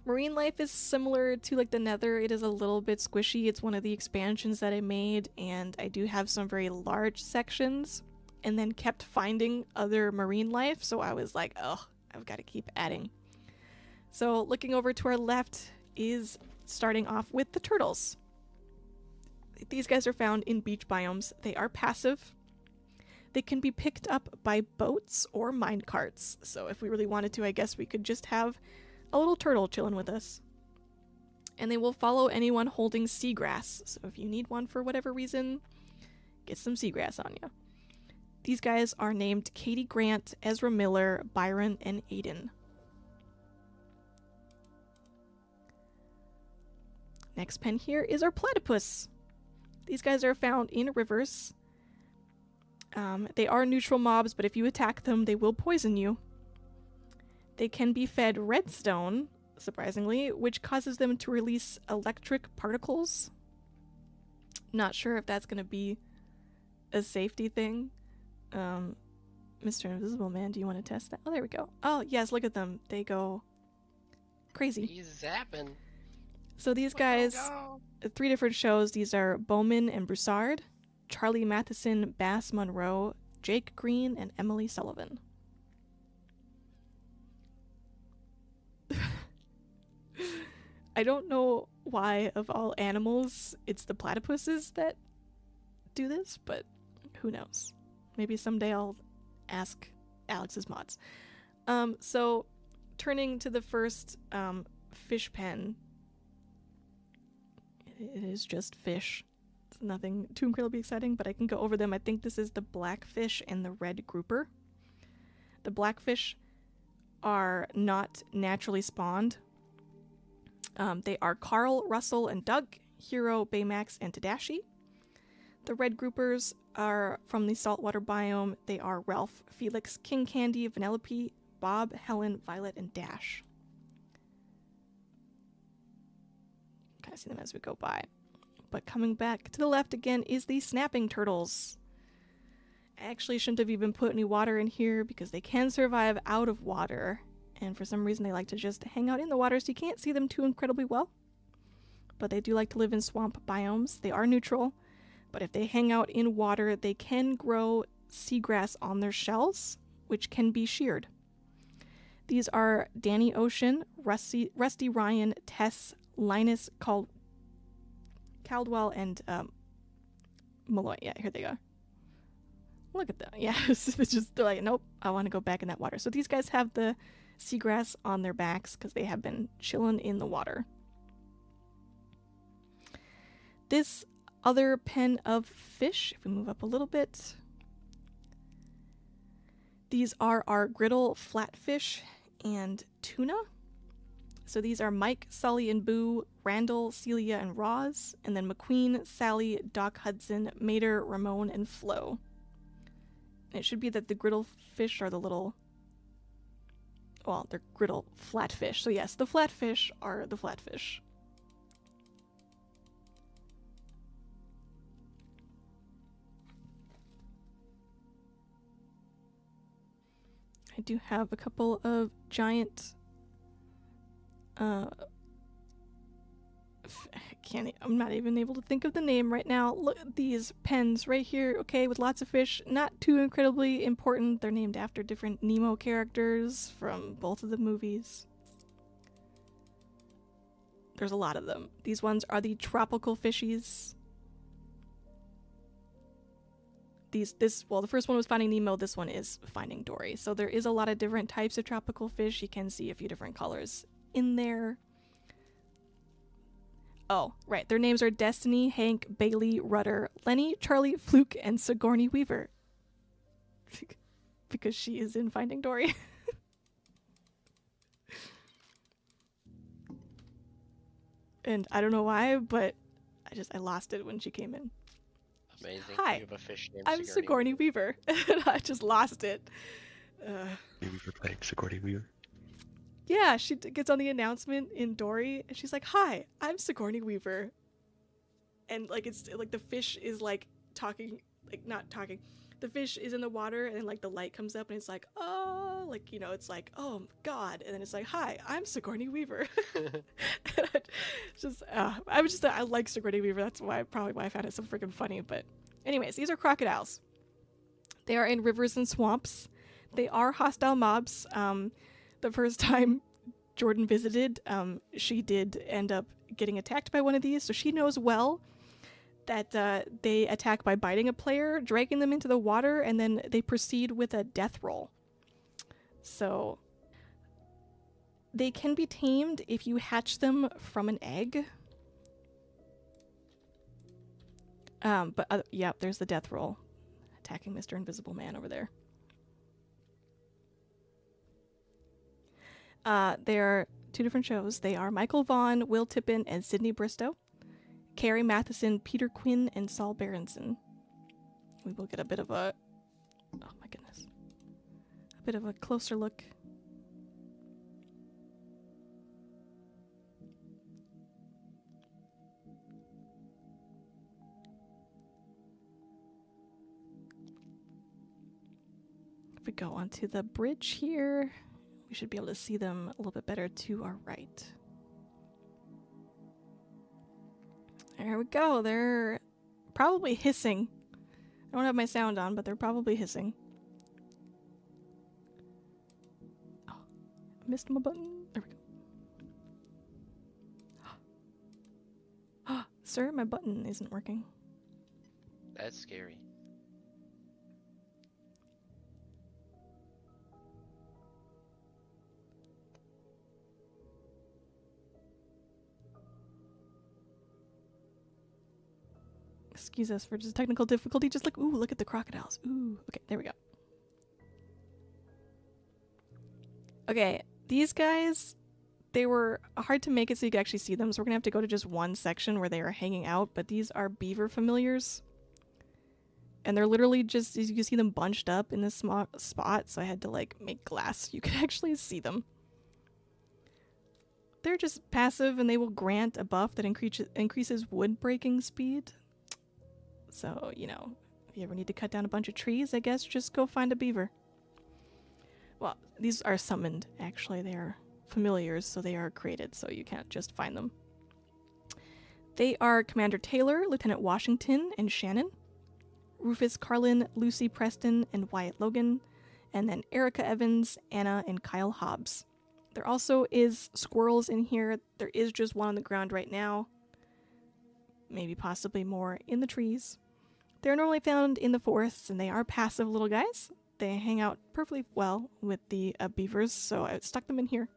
Marine life is similar to like the Nether. It is a little bit squishy. It's one of the expansions that I made, and I do have some very large sections, and then kept finding other marine life, so I was like, oh, I've got to keep adding. So looking over to our left is starting off with the turtles. These guys are found in beach biomes. They are passive. They can be picked up by boats or mine carts. So if we really wanted to, I guess we could just have a little turtle chilling with us. And they will follow anyone holding seagrass. So if you need one for whatever reason, get some seagrass on you. These guys are named Katie Grant, Ezra Miller, Byron, and Aiden. Next pen here is our platypus. These guys are found in rivers. They are neutral mobs, but if you attack them, they will poison you. They can be fed redstone, surprisingly, which causes them to release electric particles. Not sure if that's going to be a safety thing. Mr. Invisible Man, do you want to test that? Oh, there we go. Oh, yes, look at them. They go crazy. He's zapping. So these guys, 3 different shows. These are Bowman and Broussard, Charlie Matheson, Bass Monroe, Jake Green, and Emily Sullivan. I don't know why, of all animals, it's the platypuses that do this, but who knows? Maybe someday I'll ask Alex's mods. So, turning to the first fish pen, it is just fish. It's nothing too incredibly exciting, but I can go over them. I think this is the blackfish and the red grouper. The blackfish are not naturally spawned. They are Carl, Russell, and Doug, Hero, Baymax, and Tadashi. The red groupers are from the saltwater biome. They are Ralph, Felix, King Candy, Vanellope, Bob, Helen, Violet, and Dash. Kind of see them as we go by. But coming back to the left again is the snapping turtles. I actually shouldn't have even put any water in here because they can survive out of water. And for some reason they like to just hang out in the water, so you can't see them too incredibly well. But they do like to live in swamp biomes. They are neutral, but if they hang out in water, they can grow seagrass on their shells, which can be sheared. These are Danny Ocean, Rusty Ryan, Tess, Linus Caldwell, and Malloy. Yeah, here they go. Look at them. Yeah, they're like, nope, I want to go back in that water. So these guys have the seagrass on their backs because they have been chilling in the water. This other pen of fish, if we move up a little bit, these are our griddle flatfish and tuna. So these are Mike, Sully, and Boo, Randall, Celia, and Roz, and then McQueen, Sally, Doc Hudson, Mater, Ramon, and Flo. And it should be that the griddle fish are the little, well, they're griddle flatfish. So yes, the flatfish are the flatfish. I do have a couple of giant I'm not even able to think of the name right now. Look at these pens right here, okay, with lots of fish. Not too incredibly important. They're named after different Nemo characters from both of the movies. There's a lot of them. These ones are the tropical fishies. The first one was Finding Nemo, this one is Finding Dory. So there is a lot of different types of tropical fish. You can see a few different colors in there. Oh, right. Their names are Destiny, Hank, Bailey, Rudder, Lenny, Charlie, Fluke, and Sigourney Weaver. Because she is in Finding Dory. And I don't know why, but I lost it when she came in. Amazing. Hi, you have a fish named I'm Sigourney Weaver. And I just lost it. Maybe you're playing Sigourney Weaver. Yeah, she gets on the announcement in Dory, and she's like, "Hi, I'm Sigourney Weaver." And like it's like the fish is like talking, like not talking. the fish is in the water and like the light comes up and it's like, oh, like, you know, it's like, oh God. And then it's like, hi, I'm Sigourney Weaver. I like Sigourney Weaver. That's probably why I found it so freaking funny. But anyways, these are crocodiles. They are in rivers and swamps. They are hostile mobs. The first time Jordynn visited, she did end up getting attacked by one of these, so she knows well that they attack by biting a player, dragging them into the water, and then they proceed with a death roll. So they can be tamed if you hatch them from an egg. Yeah, there's the death roll. Attacking Mr. Invisible Man over there. There are two different shows. They are Michael Vaughn, Will Tippin, and Sydney Bristow. Carrie Matheson, Peter Quinn, and Saul Berenson. We will get a bit of a... Oh my goodness. A bit of a closer look. If we go onto the bridge here, we should be able to see them a little bit better to our right. There we go. They're probably hissing. I don't have my sound on, but they're probably hissing. Oh, I missed my button. There we go. Sir, my button isn't working. That's scary. Excuse us for just technical difficulty. Just like, ooh, look at the crocodiles. Ooh, okay, there we go. Okay, these guys, they were hard to make it so you could actually see them, so we're gonna have to go to just one section where they are hanging out, but these are beaver familiars. And they're literally just, as you can see them bunched up in this small spot, so I had to like make glass so you could actually see them. They're just passive and they will grant a buff that increases wood breaking speed. So, you know, if you ever need to cut down a bunch of trees, I guess just go find a beaver. Well, these are summoned, actually. They are familiars, so they are created, so you can't just find them. They are Commander Taylor, Lieutenant Washington, and Shannon. Rufus Carlin, Lucy Preston, and Wyatt Logan. And then Erica Evans, Anna, and Kyle Hobbs. There also is squirrels in here. There is just one on the ground right now. Maybe possibly more in the trees. They're normally found in the forests, and they are passive little guys. They hang out perfectly well with the beavers, so I stuck them in here.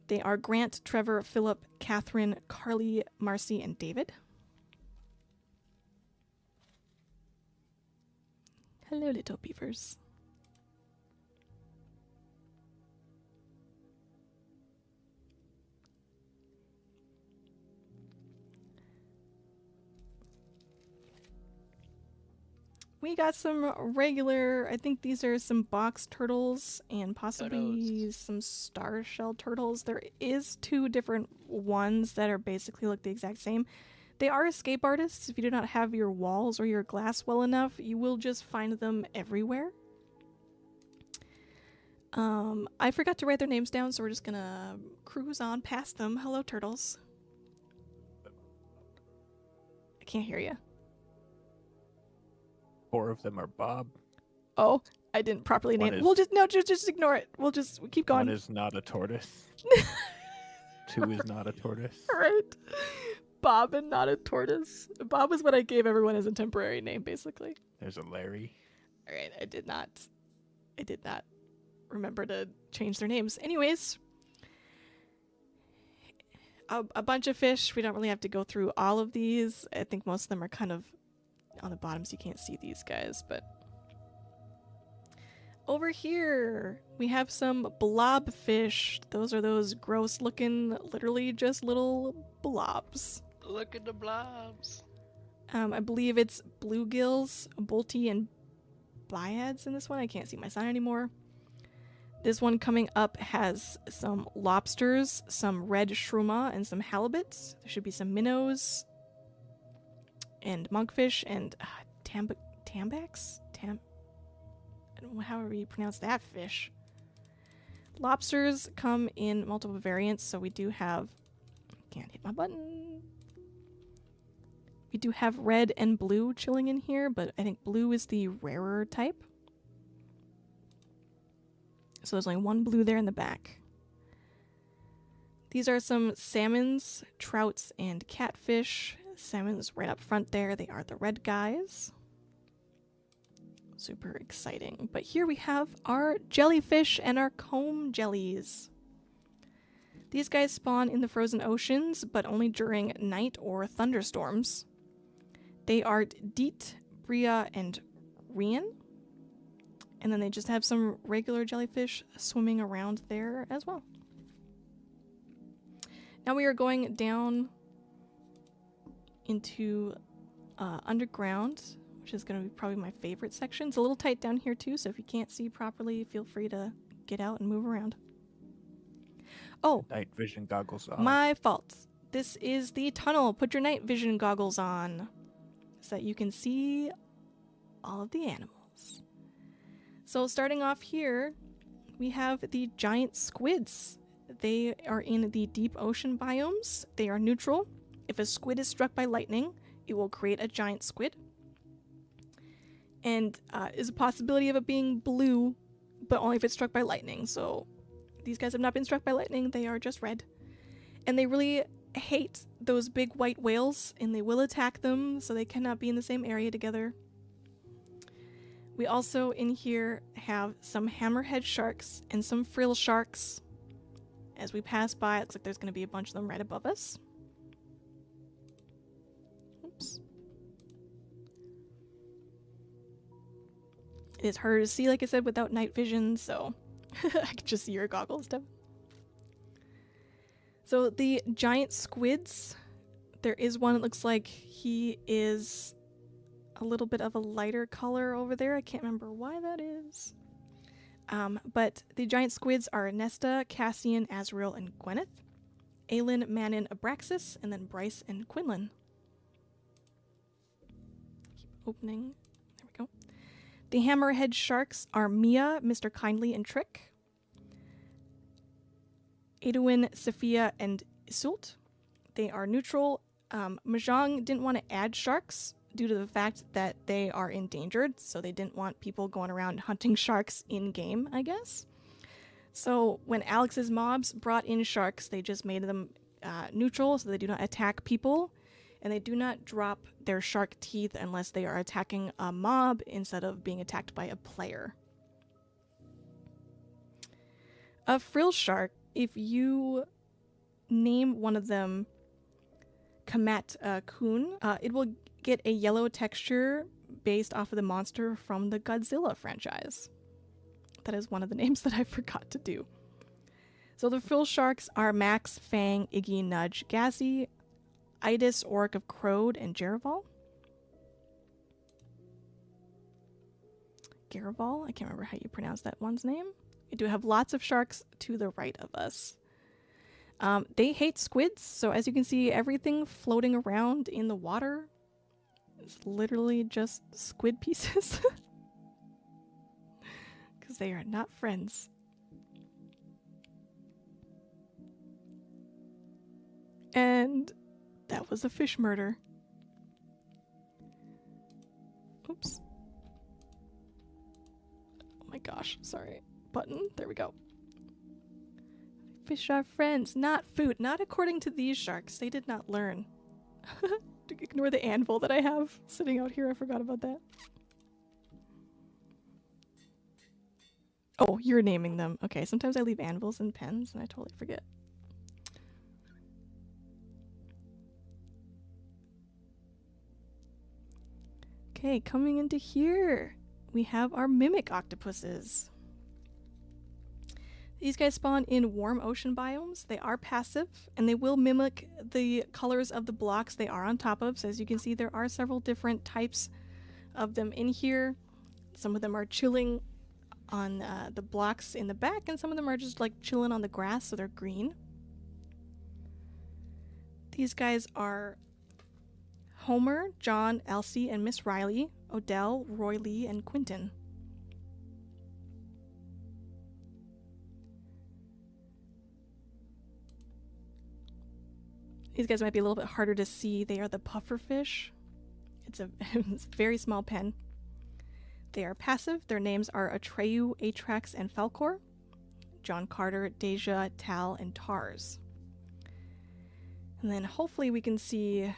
They are Grant, Trevor, Philip, Catherine, Carly, Marcy, and David. Hello, little beavers. We got some regular, I think these are some box turtles and possibly some star shell turtles. There is two different ones that are basically look the exact same. They are escape artists. If you do not have your walls or your glass well enough, you will just find them everywhere. I forgot to write their names down, so we're just gonna cruise on past them. Hello, turtles. I can't hear you. 4 of them are Bob. Oh, I didn't properly name it. We'll just ignore it. We'll keep going. 1 is not a tortoise. 2 is not a tortoise. Right. Bob and not a tortoise. Bob is what I gave everyone as a temporary name, basically. There's a Larry. All right, I did not remember to change their names. Anyways, a bunch of fish. We don't really have to go through all of these. I think most of them are kind of on the bottom, so you can't see these guys, but over here we have some blobfish. Those are those gross looking, literally just little blobs. Look at the blobs. I believe it's bluegills, bolty, and biads in this one. I can't see my sign anymore. This one coming up has some lobsters, some red shruma, and some halibuts. There should be some minnows and monkfish and Tambax? However you pronounce that fish. Lobsters come in multiple variants, so we do have... Can't hit my button. We do have red and blue chilling in here, but I think blue is the rarer type. So there's only one blue there in the back. These are some salmons, trouts, and catfish. Salmon's right up front there. They are the red guys. Super exciting. But here we have our jellyfish and our comb jellies. These guys spawn in the frozen oceans, but only during night or thunderstorms. They are Deet, Bria, and Rian. And then they just have some regular jellyfish swimming around there as well. Now we are going down into underground, which is going to be probably my favorite section. It's a little tight down here too, so if you can't see properly, feel free to get out and move around. Oh, Night vision goggles on. my fault. This is the tunnel. Put your night vision goggles on so that you can see all of the animals. So starting off here, we have the giant squids. They are in the deep ocean biomes. They are neutral. If a squid is struck by lightning, it will create a giant squid. And is a possibility of it being blue, but only if it's struck by lightning. So these guys have not been struck by lightning. They are just red. And they really hate those big white whales, and they will attack them, so they cannot be in the same area together. We also in here have some hammerhead sharks and some frill sharks. As we pass by, it looks like there's going to be a bunch of them right above us. Oops. It is harder to see, like I said, without night vision, so I can just see your goggles, Devin. So the giant squids, there is one that looks like he is a little bit of a lighter color over there. I can't remember why that is. But the giant squids are Nesta, Cassian, Azrael, and Gwyneth. Aelin, Manon, Abraxas, and then Bryce and Quinlan. Keep opening. There we go. The hammerhead sharks are Mia, Mr. Kindly, and Trick. Edwin, Sophia, and Iseult. They are neutral. Mahjong didn't want to add sharks due to the fact that they are endangered, so they didn't want people going around hunting sharks in-game, I guess. So when Alex's mobs brought in sharks, they just made them neutral, so they do not attack people, and they do not drop their shark teeth unless they are attacking a mob instead of being attacked by a player. A frill shark, if you name one of them Kamat Kun, it will get a yellow texture based off of the monster from the Godzilla franchise. That is one of the names that I forgot to do. So the frill sharks are Max, Fang, Iggy, Nudge, Gassy, Idis, Orc of Crode, and Jeraval. Garaval? I can't remember how you pronounce that one's name. We do have lots of sharks to the right of us. They hate squids, so as you can see, everything floating around in the water is literally just squid pieces. Because they are not friends. And that was a fish murder. Oops. Oh my gosh, sorry. Button, there we go. Fish are friends, not food. Not according to these sharks. They did not learn. Ignore the anvil that I have sitting out here. I forgot about that. Oh, you're naming them. Okay, sometimes I leave anvils and pens and I totally forget. Okay, coming into here, we have our mimic octopuses. These guys spawn in warm ocean biomes. They are passive, and they will mimic the colors of the blocks they are on top of. So as you can see, there are several different types of them in here. Some of them are chilling on the blocks in the back, and some of them are just like chilling on the grass, so they're green. These guys are Homer, John, Elsie, and Miss Riley. Odell, Roy Lee, and Quinton. These guys might be a little bit harder to see. They are the pufferfish. It's a very small pen. They are passive. Their names are Atreyu, Atrax, and Falcor. John Carter, Deja, Tal, and Tars. And then hopefully we can see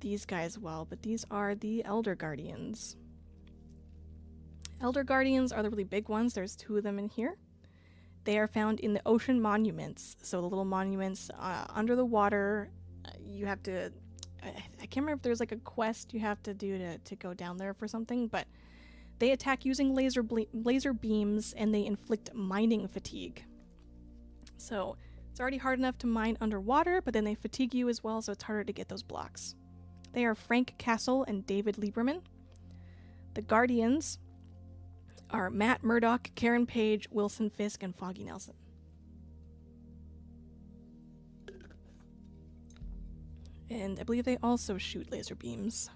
these guys well, but these are the Elder Guardians. Elder Guardians are the really big ones. There's 2 of them in here. They are found in the ocean monuments. So the little monuments under the water. You have to... I can't remember if there's like a quest you have to do to go down there for something, but they attack using laser beams, and they inflict mining fatigue. So it's already hard enough to mine underwater, but then they fatigue you as well, so it's harder to get those blocks. They are Frank Castle and David Lieberman. The Guardians are Matt Murdock, Karen Page, Wilson Fisk, and Foggy Nelson. And I believe they also shoot laser beams.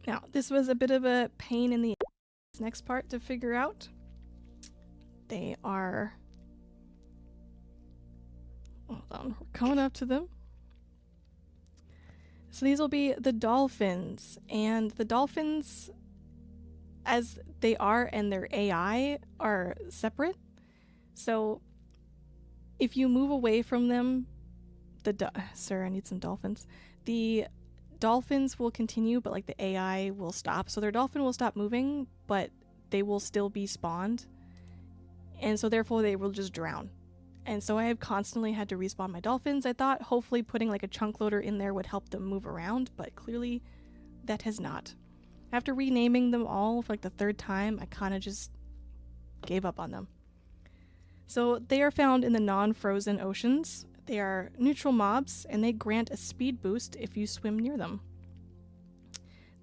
Now, this was a bit of a pain in the next part to figure out. They are... Hold on, we're coming up to them. So these will be the dolphins, and the dolphins, as they are and their AI, are separate. So if you move away from them, sir, I need some dolphins. The dolphins will continue, but like the AI will stop. So their dolphin will stop moving, but they will still be spawned, and so therefore they will just drown. And so I have constantly had to respawn my dolphins. I thought hopefully putting like a chunk loader in there would help them move around, but clearly that has not. After renaming them all for like the 3rd time, I kind of just gave up on them. So they are found in the non-frozen oceans. They are neutral mobs, and they grant a speed boost if you swim near them.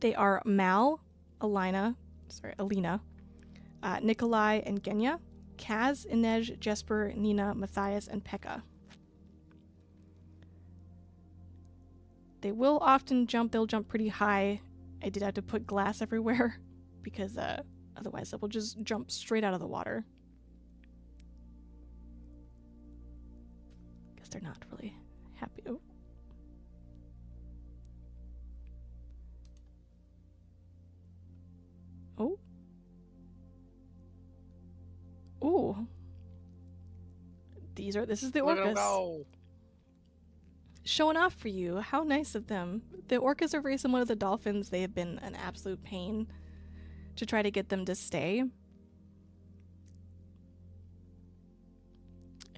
They are Mal, Alina, Nikolai, and Genya. Kaz, Inej, Jesper, Nina, Matthias, and Pekka. They will often jump. They'll jump pretty high. I did have to put glass everywhere because otherwise they will just jump straight out of the water. Guess they're not really happy. Oh. Oh. Ooh. This is the orcas. Showing off for you. How nice of them. The orcas are very similar to the dolphins. They have been an absolute pain to try to get them to stay.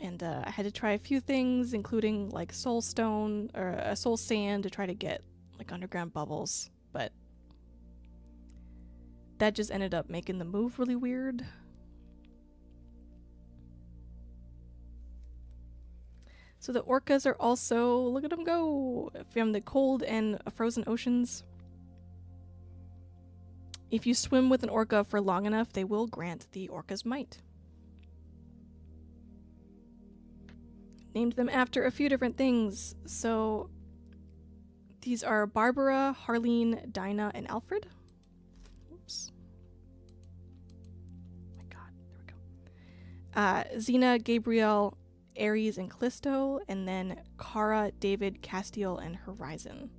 And I had to try a few things, including like soul stone or a soul sand to try to get like underground bubbles, but that just ended up making the move really weird. So the orcas are also, look at them go, from the cold and frozen oceans. If you swim with an orca for long enough, they will grant the orca's might. Named them after a few different things. So these are Barbara, Harleen, Dinah, and Alfred. Oops. Oh my god, there we go. Xena, Gabriel, Ares, and Callisto, and then Kara, David, Castiel, and Horizon.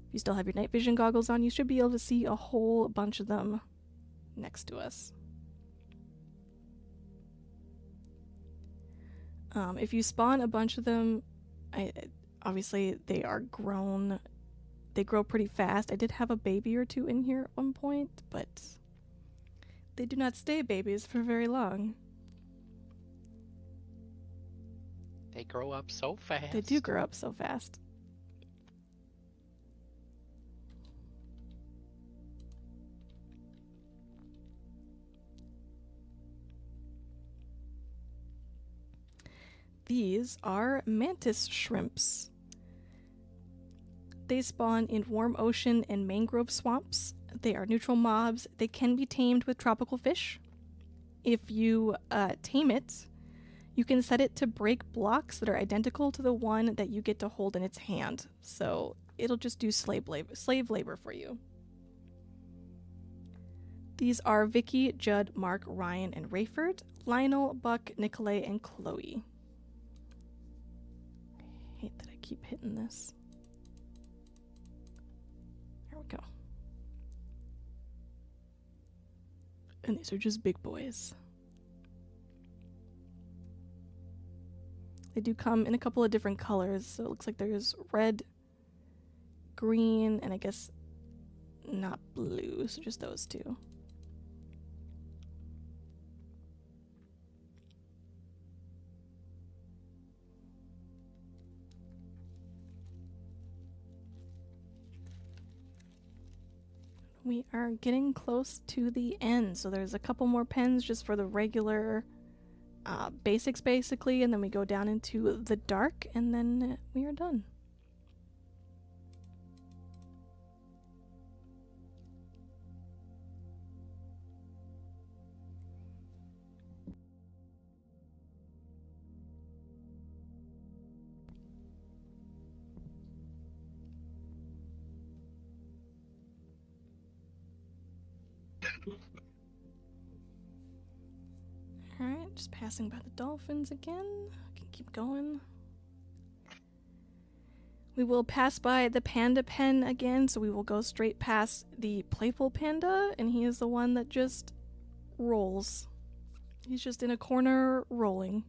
If you still have your night vision goggles on, you should be able to see a whole bunch of them next to us. If you spawn a bunch of them, obviously they are grown. They grow pretty fast. I did have a baby or 2 in here at one point, but they do not stay babies for very long. They grow up so fast. They do grow up so fast. These are mantis shrimps. They spawn in warm ocean and mangrove swamps. They are neutral mobs. They can be tamed with tropical fish. If you tame it, you can set it to break blocks that are identical to the one that you get to hold in its hand. So it'll just do slave labor for you. These are Vicky, Judd, Mark, Ryan, and Rayford, Lionel, Buck, Nicolay, and Chloe. I hate that I keep hitting this. There we go. And these are just big boys. They do come in a couple of different colors, so it looks like there's red, green, and I guess not blue, so just those two. We are getting close to the end, so there's a couple more pens just for the regular basics basically, and then we go down into the dark, and then we are done. Alright, just passing by the dolphins again. I can keep going. We will pass by the panda pen again, so we will go straight past the playful panda, and he is the one that just rolls. He's just in a corner rolling.